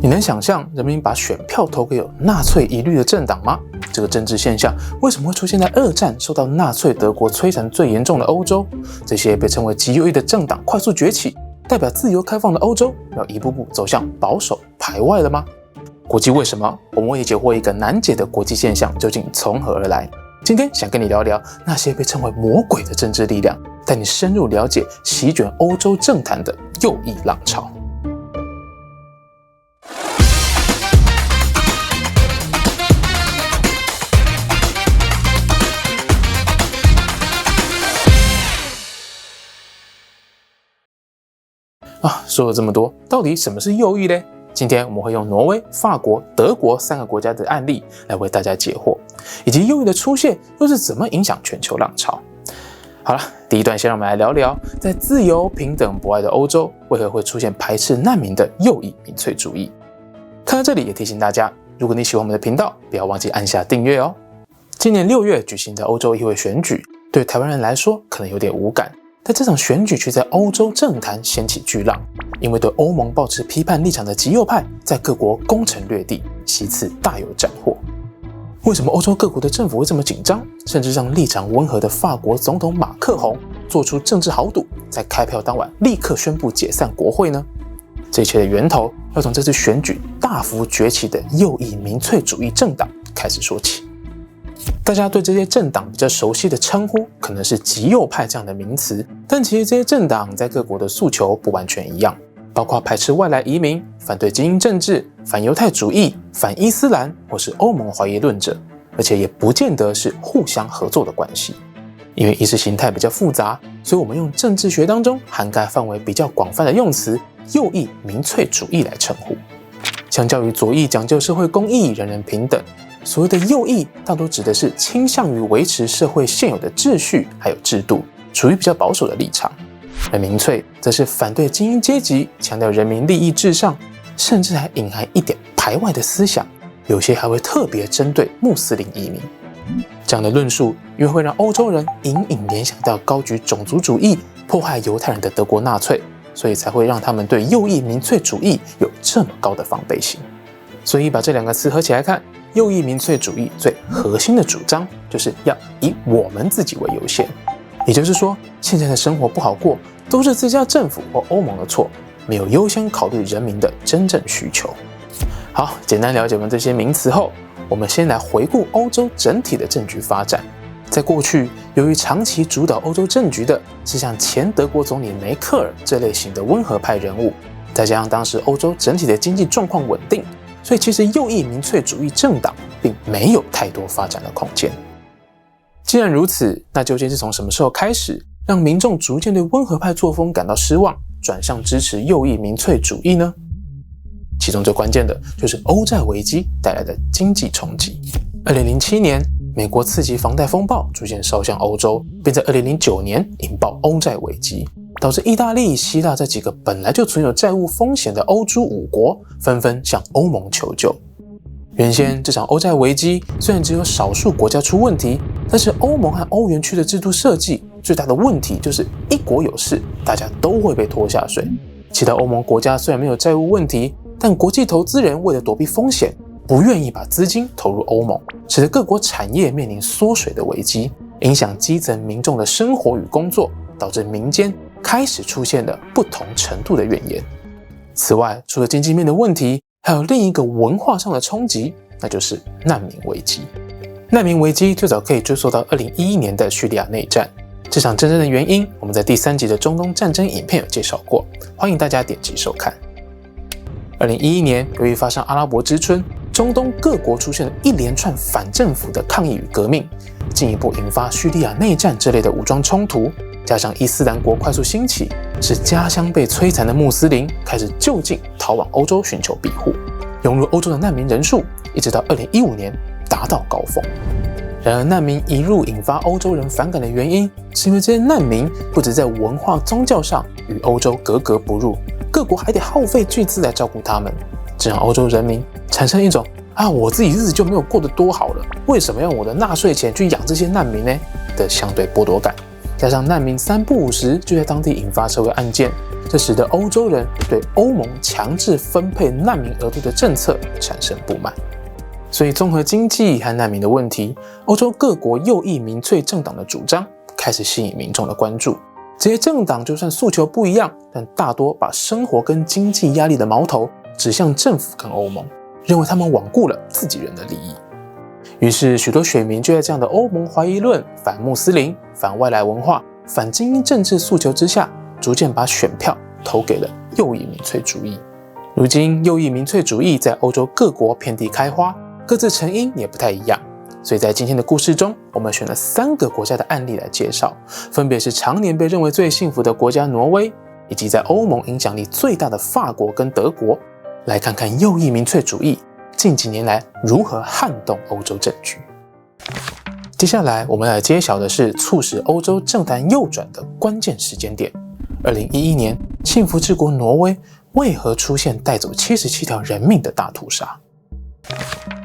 你能想象人民把选票投给有纳粹疑虑的政党吗？这个政治现象为什么会出现在二战受到纳粹德国摧残最严重的欧洲？这些被称为极右翼的政党快速崛起，代表自由开放的欧洲要一步步走向保守排外了吗？国际为什么？我们会解惑一个难解的国际现象究竟从何而来。今天想跟你聊聊那些被称为魔鬼的政治力量，带你深入了解席卷欧洲政坛的右翼浪潮。说了这么多，到底什么是右翼呢？今天我们会用挪威、法国、德国3个国家的案例来为大家解惑，以及右翼的出现又是怎么影响全球浪潮。好了，第一段先让我们来聊聊，在自由、平等、博爱的欧洲，为何会出现排斥难民的右翼民粹主义。看到这里也提醒大家，如果你喜欢我们的频道，不要忘记按下订阅哦。今年6月举行的欧洲议会选举，对台湾人来说可能有点无感，但这场选举却在欧洲政坛掀起巨浪，因为对欧盟抱持批判立场的极右派在各国攻城略地，席次大有斩获。为什么欧洲各国的政府会这么紧张，甚至让立场温和的法国总统马克宏做出政治豪赌，在开票当晚立刻宣布解散国会呢？这一切的源头要从这次选举大幅崛起的右翼民粹主义政党开始说起。大家对这些政党比较熟悉的称呼可能是极右派这样的名词，但其实这些政党在各国的诉求不完全一样，包括排斥外来移民、反对精英政治、反犹太主义、反伊斯兰或是欧盟怀疑论者，而且也不见得是互相合作的关系。因为意识形态比较复杂，所以我们用政治学当中涵盖范围比较广泛的用词右翼民粹主义来称呼。相较于左翼讲究社会公义、人人平等，所谓的右翼大多指的是倾向于维持社会现有的秩序还有制度，处于比较保守的立场。而民粹则是反对精英阶级，强调人民利益至上，甚至还隐含一点排外的思想，有些还会特别针对穆斯林移民。这样的论述因为会让欧洲人隐隐联想到高举种族主义、迫害犹太人的德国纳粹，所以才会让他们对右翼民粹主义有这么高的防备心。所以把这2个词合起来看，右翼民粹主义最核心的主张就是要以我们自己为优先，也就是说，现在的生活不好过，都是自家政府或欧盟的错，没有优先考虑人民的真正需求。好，简单了解完这些名词后，我们先来回顾欧洲整体的政局发展。在过去，由于长期主导欧洲政局的是像前德国总理梅克尔这类型的温和派人物，再加上当时欧洲整体的经济状况稳定，所以其实右翼民粹主义政党并没有太多发展的空间。既然如此，那究竟是从什么时候开始，让民众逐渐对温和派作风感到失望，转向支持右翼民粹主义呢？其中最关键的就是欧债危机带来的经济冲击。2007年，美国次级房贷风暴逐渐烧向欧洲，并在2009年引爆欧债危机，导致意大利、希腊这几个本来就存有债务风险的欧洲5国纷纷向欧盟求救。原先这场欧债危机虽然只有少数国家出问题，但是欧盟和欧元区的制度设计最大的问题就是一国有事，大家都会被拖下水。其他欧盟国家虽然没有债务问题，但国际投资人为了躲避风险，不愿意把资金投入欧盟，使得各国产业面临缩水的危机，影响基层民众的生活与工作，导致民间开始出现了不同程度的怨言。此外，除了经济面的问题，还有另一个文化上的冲击，那就是难民危机。难民危机最早可以追溯到2011年的叙利亚内战，这场战争的原因我们在第3集的中东战争影片有介绍过，欢迎大家点击收看。2011年，由于发生阿拉伯之春，中东各国出现了一连串反政府的抗议与革命，进一步引发叙利亚内战这类的武装冲突，加上伊斯兰国快速兴起，使家乡被摧残的穆斯林开始就近逃往欧洲寻求庇护，涌入欧洲的难民人数一直到2015年达到高峰。然而，难民一入引发欧洲人反感的原因，是因为这些难民不只在文化宗教上与欧洲格格不入，各国还得耗费巨资来照顾他们，这让欧洲人民产生一种我自己日子就没有过得多好了，为什么要用我的纳税钱去养这些难民呢的相对剥夺感。加上难民3不5时就在当地引发社会案件，这使得欧洲人对欧盟强制分配难民额度的政策产生不满。所以综合经济和难民的问题，欧洲各国右翼民粹政党的主张开始吸引民众的关注。这些政党就算诉求不一样，但大多把生活跟经济压力的矛头指向政府跟欧盟，认为他们罔顾了自己人的利益。于是许多选民就在这样的欧盟怀疑论、反穆斯林、反外来文化、反精英政治诉求之下，逐渐把选票投给了右翼民粹主义。如今右翼民粹主义在欧洲各国遍地开花，各自成因也不太一样，所以在今天的故事中，我们选了3个国家的案例来介绍，分别是常年被认为最幸福的国家挪威，以及在欧盟影响力最大的法国跟德国，来看看右翼民粹主义近几年来如何撼动欧洲政局。接下来我们来揭晓的是促使欧洲政坛右转的关键时间点。2011年，幸福之国挪威为何出现带走77条人命的大屠杀？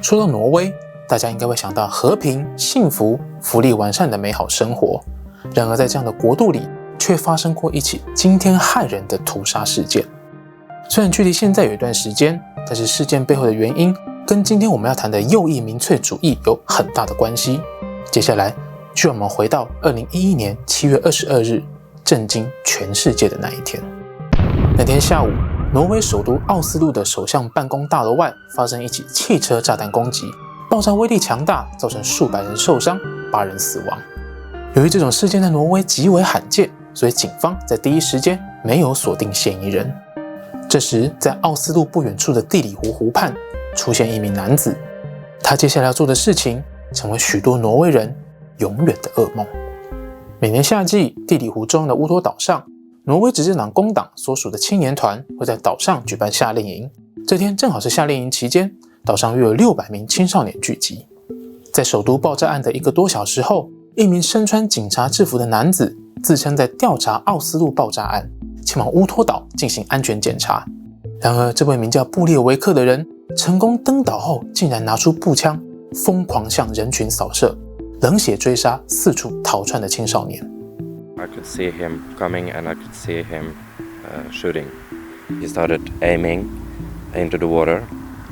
说到挪威，大家应该会想到和平、幸福、福利完善的美好生活。然而在这样的国度里，却发生过一起惊天骇人的屠杀事件。虽然距离现在有一段时间，但是事件背后的原因跟今天我们要谈的右翼民粹主义有很大的关系。接下来就让我们回到2011年7月22日，震惊全世界的那一天。那天下午，挪威首都奥斯陆的首相办公大楼外发生一起汽车炸弹攻击，爆炸威力强大，造成数百人受伤，8人死亡。由于这种事件在挪威极为罕见，所以警方在第一时间没有锁定嫌疑人。这时，在奥斯陆不远处的地里湖湖畔出现一名男子，他接下来要做的事情成为许多挪威人永远的噩梦。每年夏季，地里湖中的乌托岛上，挪威执政党工党所属的青年团会在岛上举办夏令营。这天正好是夏令营期间，岛上约有600名青少年聚集。在首都爆炸案的1个多小时后，一名身穿警察制服的男子自称在调查奥斯陆爆炸案，前往乌托岛进行安全检查。然而这位名叫布列维克的人成功登岛后，竟然拿出步枪疯狂向人群扫射，冷血追杀四处逃窜的青少年。I could see him coming and I could see him shooting. He started aiming into the water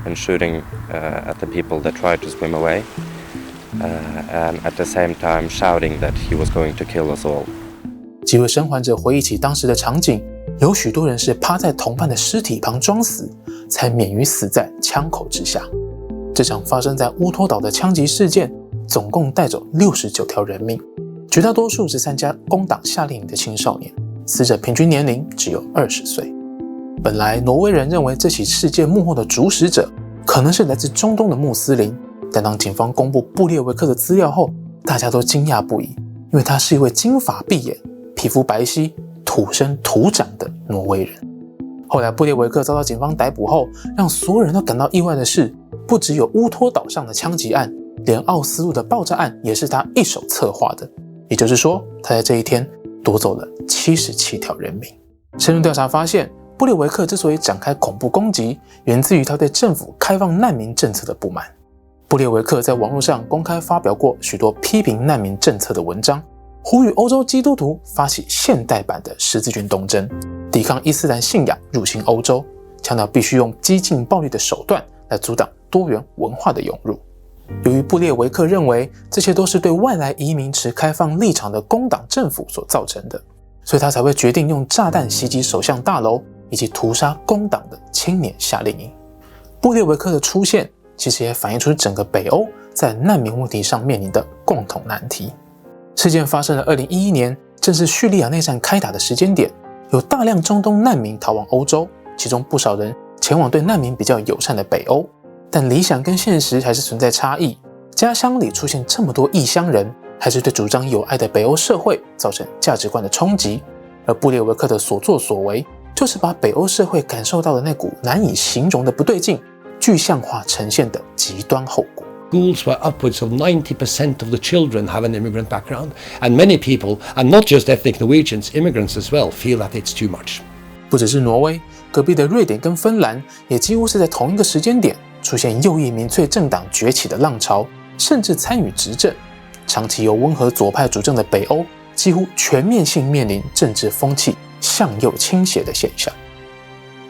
and shooting at the people that tried to swim away, and at the same time shouting that he was going to kill us all. 几位生还者回忆起当时的场景，有许多人是趴在同伴的尸体旁装死，才免于死在枪口之下。这场发生在乌托岛的枪击事件，总共带走69条人命，绝大多数是参加工党夏令营的青少年，死者平均年龄只有20岁。本来挪威人认为这起事件幕后的主使者可能是来自中东的穆斯林，但当警方公布布列维克的资料后，大家都惊讶不已，因为他是一位金发碧眼、皮肤白皙、土生土长的挪威人。后来布列维克遭到警方逮捕后，让所有人都感到意外的是，不只有乌托岛上的枪击案，连奥斯陆的爆炸案也是他一手策划的。也就是说，他在这一天夺走了77条人命。深入调查发现，布列维克之所以展开恐怖攻击，源自于他对政府开放难民政策的不满。布列维克在网络上公开发表过许多批评难民政策的文章，呼吁欧洲基督徒发起现代版的十字军东征，抵抗伊斯兰信仰入侵欧洲，强调必须用激进暴力的手段来阻挡多元文化的涌入。由于布列维克认为这些都是对外来移民持开放立场的工党政府所造成的，所以他才会决定用炸弹袭击首相大楼，以及屠杀工党的青年夏令营。布列维克的出现其实也反映出整个北欧在难民问题上面临的共同难题。事件发生了2011年，正是叙利亚内战开打的时间点，有大量中东难民逃往欧洲，其中不少人前往对难民比较友善的北欧，但理想跟现实还是存在差异。家乡里出现这么多异乡人，还是对主张友爱的北欧社会造成价值观的冲击。而布列维克的所作所为，就是把北欧社会感受到的那股难以形容的不对劲，具象化呈现的极端后果。Schools where upwards of 90% of the children have an immigrant background, and many people, and not just ethnic Norwegians, immigrants as well, feel that it's too much. 不只是挪威，隔壁的瑞典跟芬兰也几乎是在同一个时间点出现右翼民粹政党崛起的浪潮，甚至参与执政。长期由温和左派主政的北欧，几乎全面性面临政治风气向右倾斜的现象。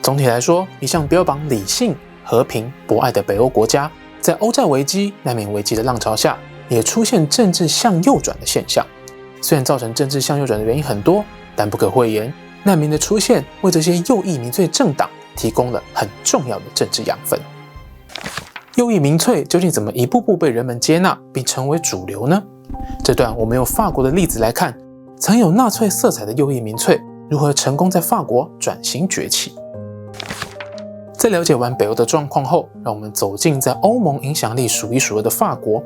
总体来说，一向标榜理性、和平、博爱的北欧国家，在欧债危机、难民危机的浪潮下，也出现政治向右转的现象。虽然造成政治向右转的原因很多，但不可讳言，难民的出现为这些右翼民粹政党提供了很重要的政治养分。右翼民粹究竟怎么一步步被人们接纳并成为主流呢？这段我们用法国的例子来看，曾有纳粹色彩的右翼民粹如何成功在法国转型崛起。在了解完北欧的状况后，让我们走进在欧盟影响力数一数二的法国，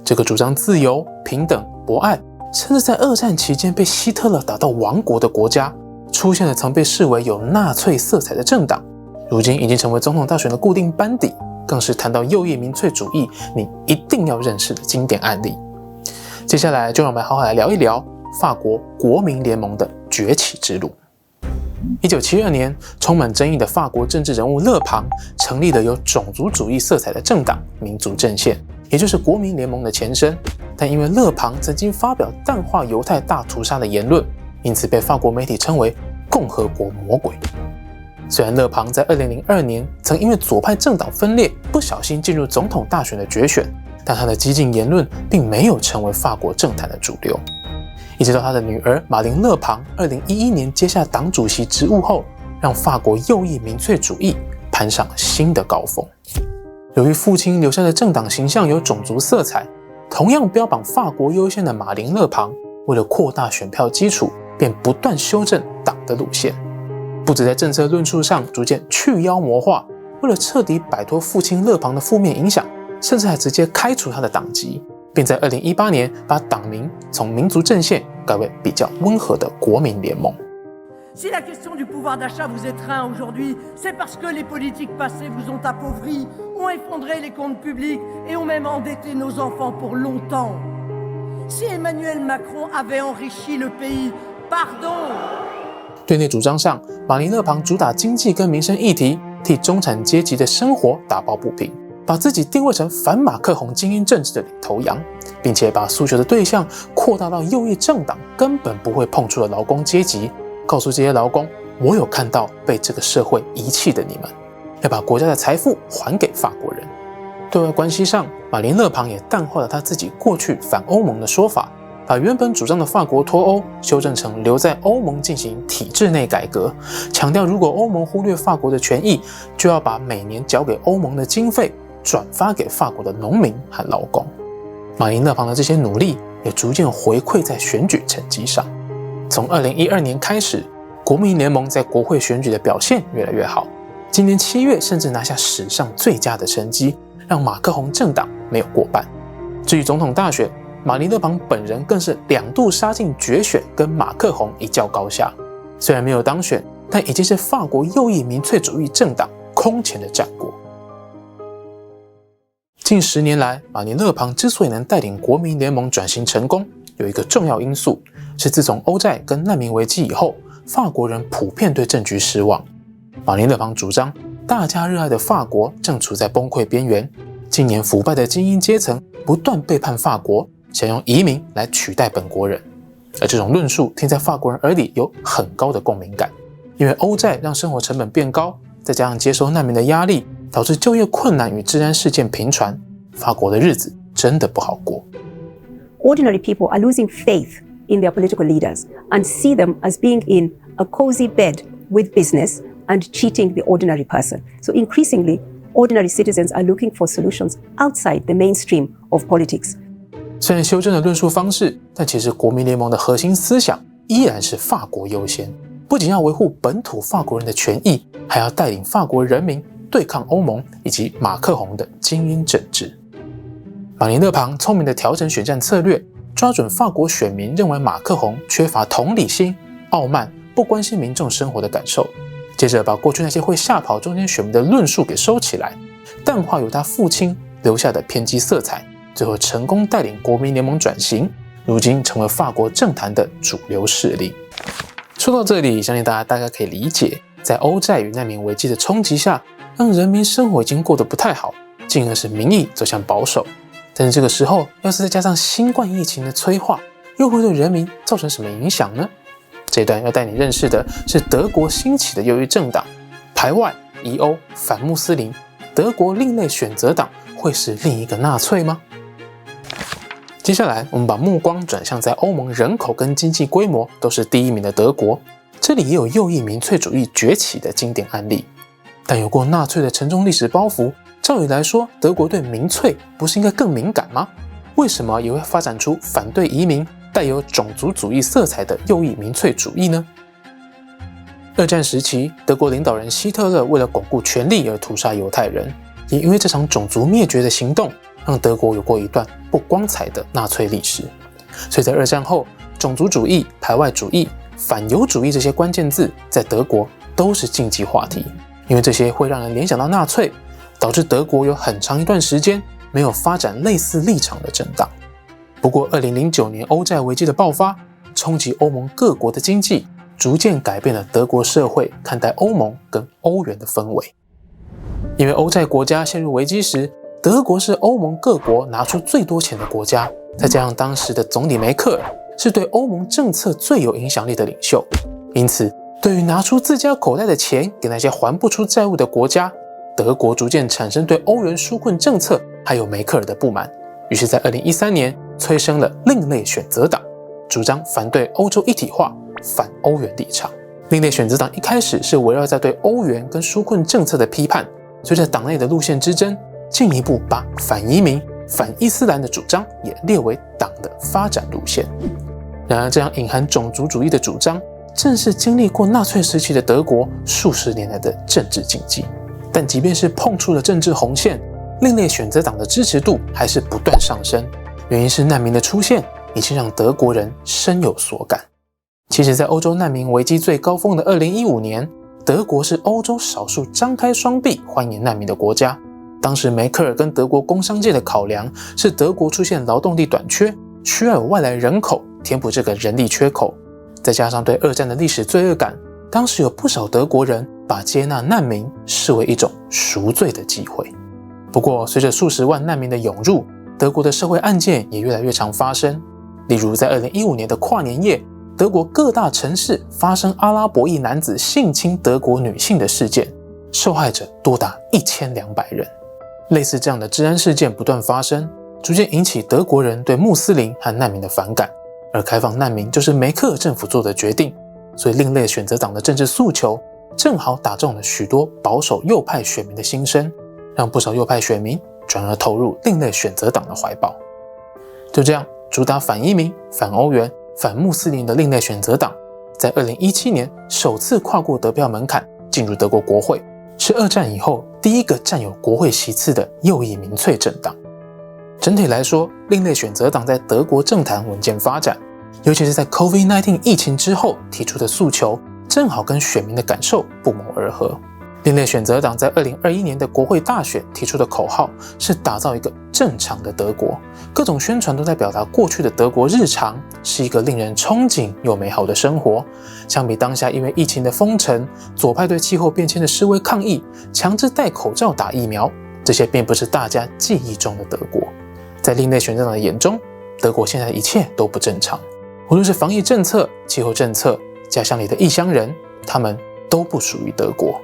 这个主张自由、平等、博爱，甚至在二战期间被希特勒打到亡国的国家，出现了曾被视为有纳粹色彩的政党，如今已经成为总统大选的固定班底，更是谈到右翼民粹主义你一定要认识的经典案例。接下来就让我们好好来聊一聊法国国民联盟的崛起之路。1972年，充满争议的法国政治人物勒庞成立了有种族主义色彩的政党民族阵线，也就是国民联盟的前身。但因为勒庞曾经发表淡化犹太大屠杀的言论，因此被法国媒体称为共和国魔鬼。虽然勒庞在2002年曾因为左派政党分裂不小心进入总统大选的决选，但他的激进言论并没有成为法国政坛的主流。一直到他的女儿马琳·勒庞2011年接下党主席职务后，让法国右翼民粹主义攀上了新的高峰。由于父亲留下的政党形象有种族色彩，同样标榜法国优先的马琳·勒庞为了扩大选票基础，便不断修正党的路线，不止在政策论述上逐渐去妖魔化，为了彻底摆脱父亲勒庞的负面影响，甚至还直接开除他的党籍，并在2018年把党名从民族阵线改为比较温和的国民联盟。Si la question du pouvoir d'achat vous étreint aujourd'hui, c'est parce que les politiques passées vous ont appauvri, ont effondré les comptes publics et ont même endetté nos enfants pour longtemps. Si Emmanuel Macron avait enrichi le pays, pardon. 对内主张上，马琳·勒庞主打经济跟民生议题，替中产阶级的生活打抱不平，把自己定位成反马克宏精英政治的领头羊，并且把诉求的对象扩大到右翼政党根本不会碰触的劳工阶级，告诉这些劳工，我有看到被这个社会遗弃的你们，要把国家的财富还给法国人。对外关系上，马琳·勒庞也淡化了他自己过去反欧盟的说法，把原本主张的法国脱欧修正成留在欧盟进行体制内改革，强调如果欧盟忽略法国的权益，就要把每年交给欧盟的经费转发给法国的农民和劳工。马琳·勒庞的这些努力也逐渐回馈在选举成绩上。从2012年开始，国民联盟在国会选举的表现越来越好，今年7月甚至拿下史上最佳的成绩，让马克宏政党没有过半。至于总统大选，马琳·勒庞本人更是2度杀进决选，跟马克宏一较高下。虽然没有当选，但已经是法国右翼民粹主义政党空前的战果。近10年来，马琳·勒庞之所以能带领国民联盟转型成功，有一个重要因素是自从欧债跟难民危机以后，法国人普遍对政局失望。马琳·勒庞主张，大家热爱的法国正处在崩溃边缘，今年腐败的精英阶层不断背叛法国，想用移民来取代本国人。而这种论述听在法国人耳里有很高的共鸣感，因为欧债让生活成本变高，再加上接收难民的压力，导致就业困难与治安事件频传，法国的日子真的不好过。Ordinary people are losing faith in their political leaders and see them as being in a cozy bed with business and cheating the ordinary person. So increasingly, ordinary citizens are looking for solutions outside the mainstream of politics. 虽然修正了论述方式，但其实国民联盟的核心思想依然是法国优先，不仅要维护本土法国人的权益，还要带领法国人民对抗欧盟以及马克宏的精英政治。马琳·勒庞聪明地调整选战策略，抓准法国选民认为马克宏缺乏同理心、傲慢、不关心民众生活的感受，接着把过去那些会吓跑中间选民的论述给收起来，淡化由他父亲留下的偏激色彩，最后成功带领国民联盟转型，如今成为法国政坛的主流势力。说到这里，相信大家大概可以理解，在欧债与难民危机的冲击下，让人民生活已经过得不太好，进而使民意走向保守。但是这个时候，要是再加上新冠疫情的催化，又会对人民造成什么影响呢？这一段要带你认识的是德国兴起的右翼政党，排外、疑欧、反穆斯林，德国另类选择党会是另一个纳粹吗？接下来，我们把目光转向在欧盟人口跟经济规模都是第一名的德国，这里也有右翼民粹主义崛起的经典案例。但有过纳粹的沉重历史包袱，照理来说，德国对民粹不是应该更敏感吗？为什么也会发展出反对移民、带有种族主义色彩的右翼民粹主义呢？二战时期，德国领导人希特勒为了巩固权力而屠杀犹太人，也因为这场种族灭绝的行动，让德国有过一段不光彩的纳粹历史。所以在二战后，种族主义、排外主义、反犹主义这些关键字在德国都是禁忌话题，因为这些会让人联想到纳粹，导致德国有很长一段时间没有发展类似立场的政党。不过2009年欧债危机的爆发，冲击欧盟各国的经济，逐渐改变了德国社会看待欧盟跟欧元的氛围。因为欧债国家陷入危机时，德国是欧盟各国拿出最多钱的国家，再加上当时的总理梅克尔是对欧盟政策最有影响力的领袖，因此对于拿出自家口袋的钱给那些还不出债务的国家，德国逐渐产生对欧元纾困政策还有梅克尔的不满，于是在2013年催生了另类选择党，主张反对欧洲一体化、反欧元立场。另类选择党一开始是围绕在对欧元跟纾困政策的批判，随着党内的路线之争，进一步把反移民、反伊斯兰的主张也列为党的发展路线。然而，这样隐含种族主义的主张，正是经历过纳粹时期的德国数十年来的政治禁忌。但即便是碰触了政治红线，另类选择党的支持度还是不断上升。原因是难民的出现已经让德国人深有所感。其实，在欧洲难民危机最高峰的2015年，德国是欧洲少数张开双臂欢迎难民的国家。当时梅克尔跟德国工商界的考量是德国出现劳动力短缺，需要有外来人口填补这个人力缺口，再加上对二战的历史罪恶感，当时有不少德国人把接纳难民视为一种赎罪的机会。不过，随着数十万难民的涌入，德国的社会案件也越来越常发生。例如，在2015年的跨年夜，德国各大城市发生阿拉伯裔男子性侵德国女性的事件，受害者多达1200人。类似这样的治安事件不断发生，逐渐引起德国人对穆斯林和难民的反感，而开放难民就是梅克尔政府做的决定，所以另类选择党的政治诉求正好打中了许多保守右派选民的心声，让不少右派选民转而投入另类选择党的怀抱。就这样，主打反移民、反欧元、反穆斯林的另类选择党，在2017年首次跨过得票门槛，进入德国国会，是二战以后第一个占有国会席次的右翼民粹政党。整体来说，另类选择党在德国政坛稳健发展，尤其是在 COVID-19 疫情之后提出的诉求，正好跟选民的感受不谋而合。另类选择党在2021年的国会大选提出的口号是打造一个正常的德国，各种宣传都在表达过去的德国日常是一个令人憧憬又美好的生活。相比当下因为疫情的封城、左派对气候变迁的示威抗议、强制戴口罩打疫苗，这些并不是大家记忆中的德国。在另类选择党的眼中，德国现在的一切都不正常，无论是防疫政策、气候政策、家乡里的异乡人，他们都不属于德国。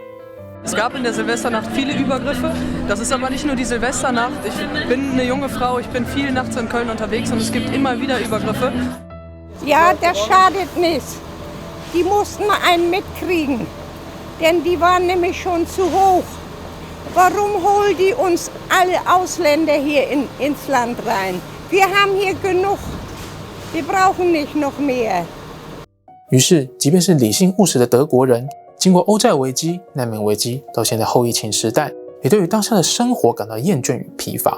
Es gab in der Silvesternacht viele Übergriffe. Das ist aber nicht nur die Silvesternacht. Ich bin eine junge Frau, ich bin viel nachts in Köln unterwegs und es gibt immer wieder Übergriffe. Ja, das schadet nicht. Die mussten mal einen mitkriegen, denn die waren nämlich schon zu hoch. Warum holen die uns alle Ausländer hier ins Land rein? Wir haben hier genug. Wir brauchen nicht noch mehr. 于是，即便是理性务实的德国人，经过欧债危机、难民危机，到现在后疫情时代，也对于当下的生活感到厌倦与疲乏。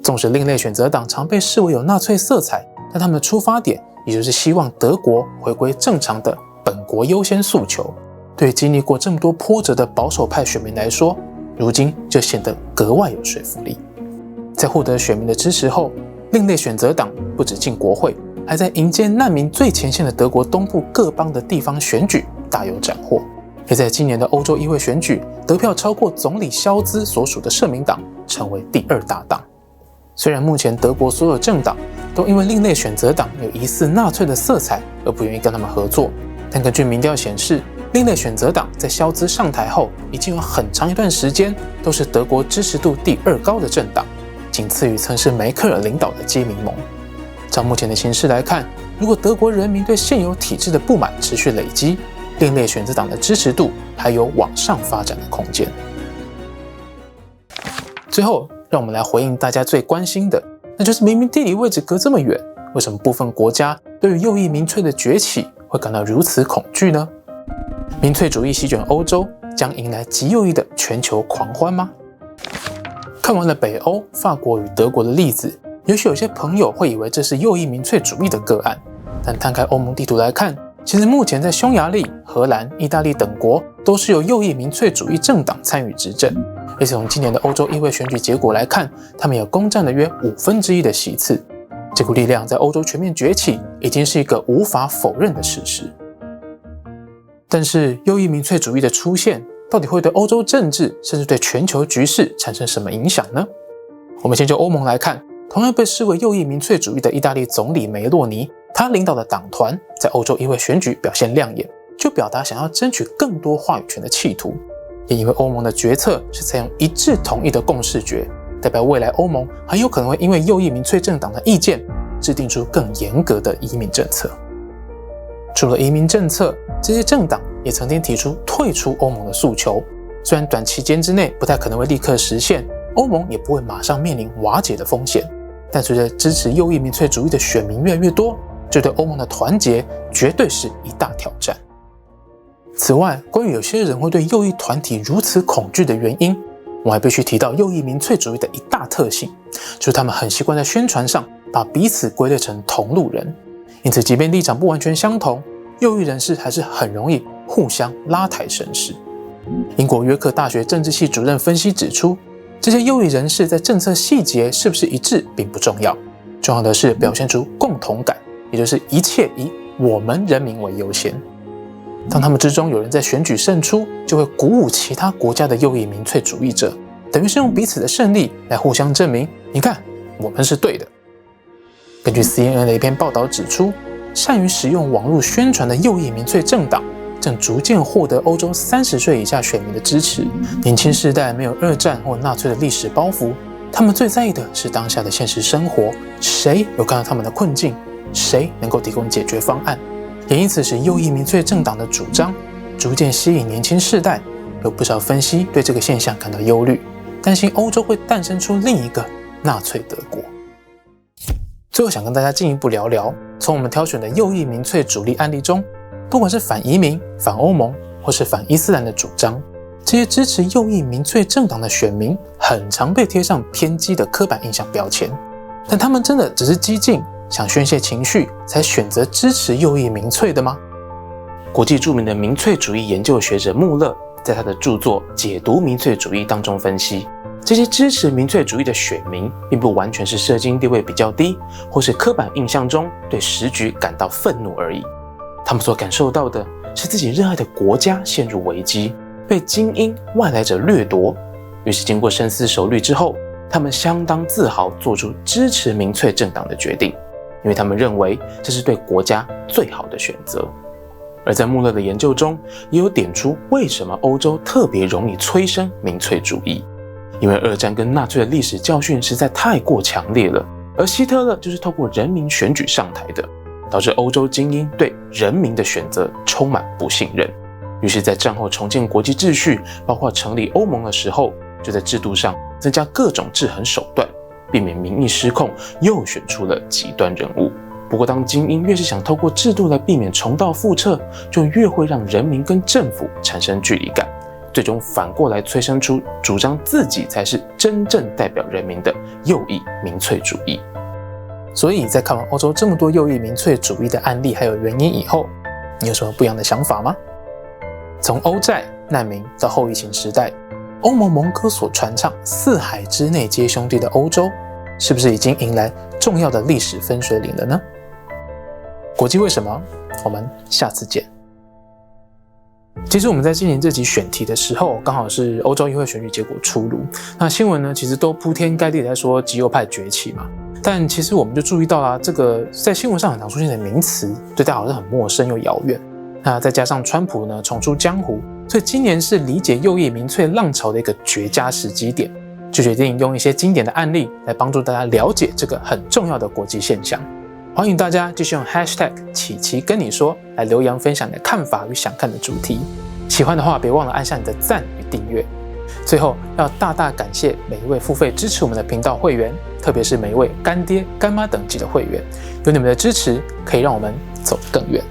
纵使另类选择党常被视为有纳粹色彩，但他们的出发点也就是希望德国回归正常的本国优先诉求，对于经历过这么多波折的保守派选民来说，如今就显得格外有说服力。在获得选民的支持后，另类选择党不止进国会，还在迎接难民最前线的德国东部各邦的地方选举大有斩获。也在今年的欧洲议会选举，得票超过总理肖兹所属的社民党，成为第2大党。虽然目前德国所有政党都因为另类选择党有疑似纳粹的色彩而不愿意跟他们合作，但根据民调显示，另类选择党在肖兹上台后，已经有很长一段时间都是德国支持度第2高的政党，仅次于曾是梅克尔领导的基民盟。照目前的形势来看，如果德国人民对现有体制的不满持续累积，另类选择党的支持度还有往上发展的空间。最后，让我们来回应大家最关心的，那就是明明地理位置隔这么远，为什么部分国家对于右翼民粹的崛起会感到如此恐惧呢？民粹主义席卷欧洲，将迎来极右翼的全球狂欢吗？看完了北欧、法国与德国的例子，也许有些朋友会以为这是右翼民粹主义的个案，但摊开欧盟地图来看，其实目前在匈牙利、荷兰、意大利等国都是由右翼民粹主义政党参与执政，而且从今年的欧洲议会选举结果来看，他们也攻占了约1/5的席次。这股力量在欧洲全面崛起，已经是一个无法否认的事实。但是右翼民粹主义的出现，到底会对欧洲政治甚至对全球局势产生什么影响呢？我们先就欧盟来看，同样被视为右翼民粹主义的意大利总理梅洛尼，他领导的党团在欧洲议会选举表现亮眼，就表达想要争取更多话语权的企图。也因为欧盟的决策是采用一致统一的共识决，代表未来欧盟很有可能会因为右翼民粹政党的意见，制定出更严格的移民政策。除了移民政策，这些政党也曾经提出退出欧盟的诉求，虽然短期间之内不太可能会立刻实现，欧盟也不会马上面临瓦解的风险，但随着支持右翼民粹主义的选民越来越多，这对欧盟的团结绝对是一大挑战。此外，关于有些人会对右翼团体如此恐惧的原因，我还必须提到右翼民粹主义的一大特性，就是他们很习惯在宣传上把彼此归类成同路人，因此即便立场不完全相同，右翼人士还是很容易互相拉抬声势。英国约克大学政治系主任分析指出，这些右翼人士在政策细节是不是一致并不重要，重要的是表现出共同感，也就是一切以我们人民为优先。当他们之中有人在选举胜出，就会鼓舞其他国家的右翼民粹主义者，等于是用彼此的胜利来互相证明，你看，我们是对的。根据 CNN 的一篇报道指出，善于使用网络宣传的右翼民粹政党正逐渐获得欧洲30岁以下选民的支持。年轻世代没有2战或纳粹的历史包袱，他们最在意的是当下的现实生活，谁有看到他们的困境，谁能够提供解决方案。也因此使右翼民粹政党的主张逐渐吸引年轻世代。有不少分析对这个现象感到忧虑，担心欧洲会诞生出另一个纳粹德国。最后想跟大家进一步聊聊，从我们挑选的右翼民粹主力案例中，不管是反移民、反欧盟或是反伊斯兰的主张，这些支持右翼民粹政党的选民很常被贴上偏激的刻板印象标签，但他们真的只是激进，想宣泄情绪才选择支持右翼民粹的吗？国际著名的民粹主义研究学者穆勒在他的著作《解读民粹主义》当中分析，这些支持民粹主义的选民并不完全是社经地位比较低，或是刻板印象中对时局感到愤怒而已。他们所感受到的是自己热爱的国家陷入危机，被精英外来者掠夺，于是经过深思熟虑之后，他们相当自豪做出支持民粹政党的决定，因为他们认为这是对国家最好的选择。而在穆勒的研究中，也有点出为什么欧洲特别容易催生民粹主义，因为2战跟纳粹的历史教训实在太过强烈了，而希特勒就是透过人民选举上台的，导致欧洲精英对人民的选择充满不信任。于是在战后重建国际秩序，包括成立欧盟的时候，就在制度上增加各种制衡手段，避免民意失控，又选出了极端人物。不过当精英越是想透过制度来避免重蹈覆辙，就越会让人民跟政府产生距离感，最终反过来催生出主张自己才是真正代表人民的右翼民粹主义。所以在看完欧洲这么多右翼民粹主义的案例还有原因以后，你有什么不一样的想法吗？从欧债、难民到后疫情时代，欧盟盟歌所传唱四海之内皆兄弟的欧洲，是不是已经迎来重要的历史分水岭了呢？国际为什么？我们下次见。其实我们在进行这集选题的时候，刚好是欧洲议会选举结果出炉，那新闻呢其实都铺天盖地在说极右派崛起嘛，但其实我们就注意到啦，这个在新闻上很常出现的名词，对大家好像很陌生又遥远。那再加上川普呢重出江湖，所以今年是理解右翼民粹浪潮的一个绝佳时机点，就决定用一些经典的案例来帮助大家了解这个很重要的国际现象。欢迎大家继续用 hashtag 琪琪跟你说来留言分享你的看法与想看的主题。喜欢的话别忘了按下你的赞与订阅。最后要大大感谢每一位付费支持我们的频道会员，特别是每一位干爹干妈等级的会员，有你们的支持可以让我们走得更远。